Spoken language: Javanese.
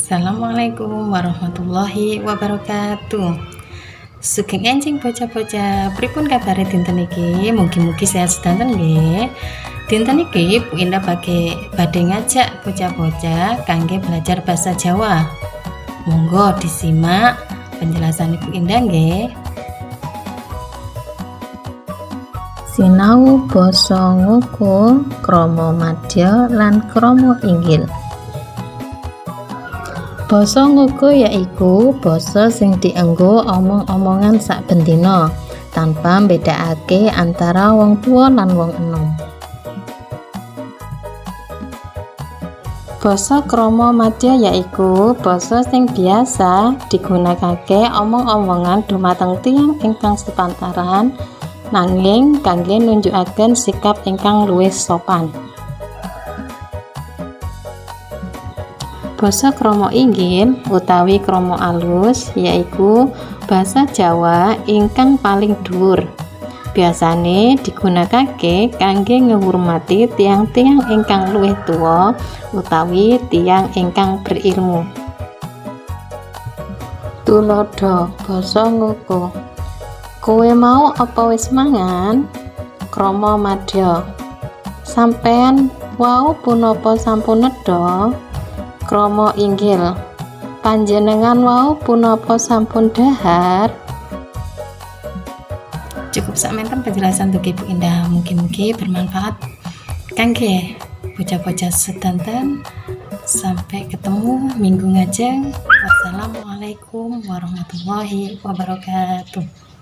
Assalamualaikum warahmatullahi wabarakatuh. Sugeng enjing bocah-bocah, pripun kabare dinten iki? Mugi-mugi sehat sedanten nggih. Dinten iki Bu Indah badhe ngajak bocah-bocah kangge belajar bahasa Jawa. Monggo disimak penjelasan Ibu Indah nggih. Sinau basa ngoko krama madya lan krama inggil. Basa ngoko yaiku basa sing dienggo omong-omongan saben dina tanpa mbedakake antara wong tua lan wong enom. Basa krama madya yaiku basa sing biasa digunakake omong-omongan dumateng tiyang ingkang sepantaran nanging kangge nunjukaken sikap ingkang luwih sopan. Basa krama inggil utawi krama alus yaiku basa Jawa ingkang paling dhuwur. Biasane digunakake kangge ngehormati tiang-tiang ingkang luwih tuwa utawi tiang ingkang berilmu. Tuladha basa ngoko. Kowe mau apa wis mangan? Krama madya. Sampean wau punapa sampun nedha? Krama inggil. Panjenengan wau punapa sampun dhahar? Cukup sakmenten penjelasan untuk Ibu Indah, mugi-mugi bermanfaat kangge bocah-bocah sedanten. Sampai ketemu minggu ngajeng. Wassalamualaikum warahmatullahi wabarakatuh.